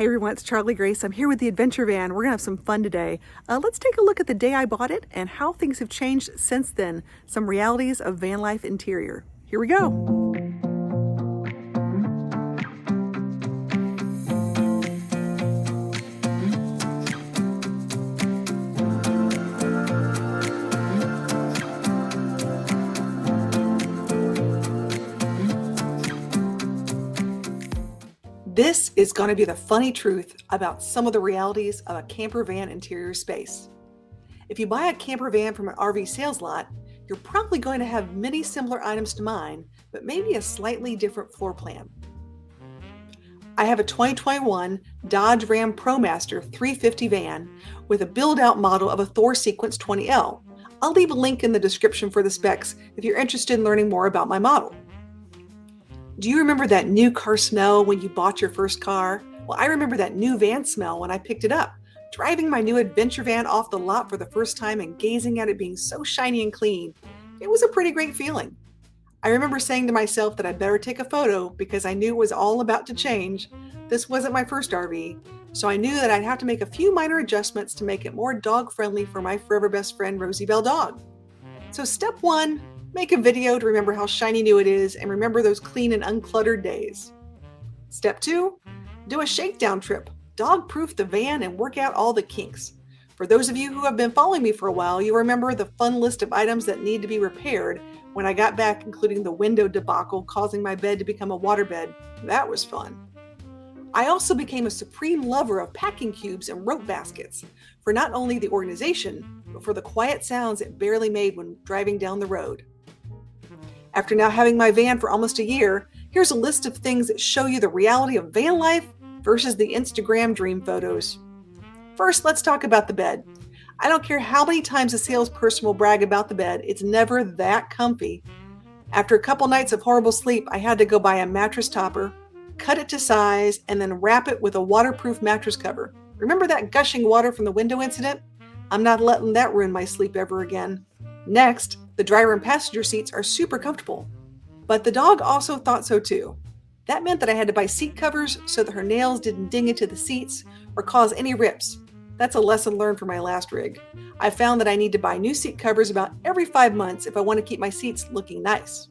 Hey everyone, it's Charlie Grace. I'm here with the Adventure Van. We're gonna have some fun today. Let's take a look at the day I bought it and how things have changed since then. Some realities of van life interior. Here we go. This is going to be the funny truth about some of the realities of a camper van interior space. If you buy a camper van from an RV sales lot, you're probably going to have many similar items to mine, but maybe a slightly different floor plan. I have a 2021 Dodge Ram ProMaster 350 van with a build-out model of a Thor Sequence 20L. I'll leave a link in the description for the specs if you're interested in learning more about my model. Do you remember that new car smell when you bought your first car? Well, I remember that new van smell when I picked it up, driving my new adventure van off the lot for the first time and gazing at it being so shiny and clean. It was a pretty great feeling. I remember saying to myself that I'd better take a photo because I knew it was all about to change. This wasn't my first RV, so I knew that I'd have to make a few minor adjustments to make it more dog-friendly for my forever best friend, Rosie Bell Dog. So step one, make a video to remember how shiny new it is and remember those clean and uncluttered days. Step two, do a shakedown trip. Dog-proof the van and work out all the kinks. For those of you who have been following me for a while, you remember the fun list of items that need to be repaired when I got back, including the window debacle causing my bed to become a waterbed. That was fun. I also became a supreme lover of packing cubes and rope baskets for not only the organization, but for the quiet sounds it barely made when driving down the road. After now having my van for almost a year, here's a list of things that show you the reality of van life versus the Instagram dream photos. First, let's talk about the bed. I don't care how many times a salesperson will brag about the bed, it's never that comfy. After a couple nights of horrible sleep, I had to go buy a mattress topper, cut it to size, and then wrap it with a waterproof mattress cover. Remember that gushing water from the window incident? I'm not letting that ruin my sleep ever again. Next, the driver and passenger seats are super comfortable, but the dog also thought so too. That meant that I had to buy seat covers so that her nails didn't ding into the seats or cause any rips. That's a lesson learned from my last rig. I found that I need to buy new seat covers about every 5 months if I want to keep my seats looking nice.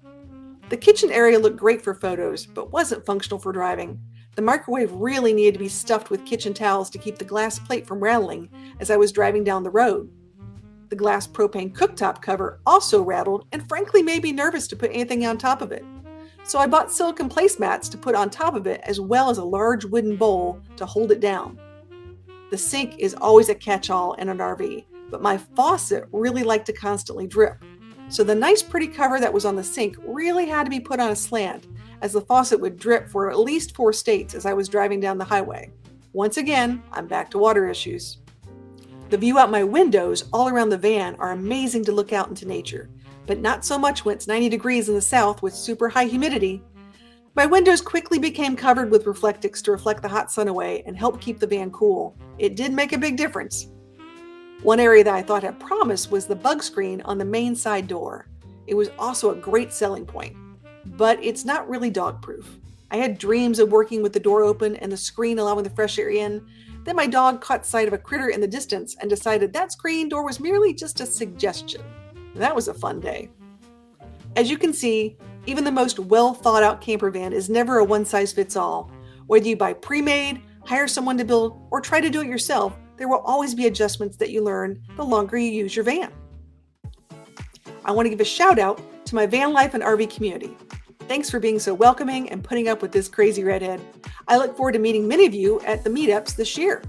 The kitchen area looked great for photos, but wasn't functional for driving. The microwave really needed to be stuffed with kitchen towels to keep the glass plate from rattling as I was driving down the road. The glass propane cooktop cover also rattled and frankly made me nervous to put anything on top of it. So I bought silicone placemats to put on top of it as well as a large wooden bowl to hold it down. The sink is always a catch-all in an RV, but my faucet really liked to constantly drip. So the nice pretty cover that was on the sink really had to be put on a slant as the faucet would drip for at least 4 states as I was driving down the highway. Once again, I'm back to water issues. The view out my windows all around the van are amazing to look out into nature, but not so much when it's 90 degrees in the south with super high humidity. My windows quickly became covered with Reflectix to reflect the hot sun away and help keep the van cool. It did make a big difference. One area that I thought had promise was the bug screen on the main side door. It was also a great selling point, but it's not really dog-proof. I had dreams of working with the door open and the screen allowing the fresh air in. Then my dog caught sight of a critter in the distance and decided that screen door was merely just a suggestion. That was a fun day. As you can see, even the most well-thought-out camper van is never a one-size-fits-all. Whether you buy pre-made, hire someone to build, or try to do it yourself, there will always be adjustments that you learn the longer you use your van. I want to give a shout out to my van life and RV community. Thanks for being so welcoming and putting up with this crazy redhead. I look forward to meeting many of you at the Meetups this year.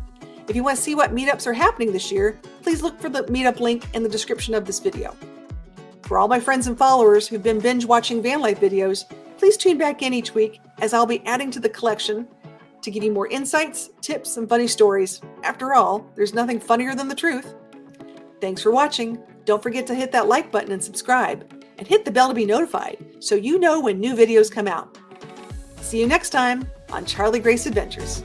If you want to see what meetups are happening this year, please look for the meetup link in the description of this video. For all my friends and followers who've been binge watching van life videos, please tune back in each week as I'll be adding to the collection to give you more insights, tips, and funny stories. After all, there's nothing funnier than the truth. Thanks for watching. Don't forget to hit that like button and subscribe, and hit the bell to be notified so you know when new videos come out. See you next time on Charlie Grace Adventures.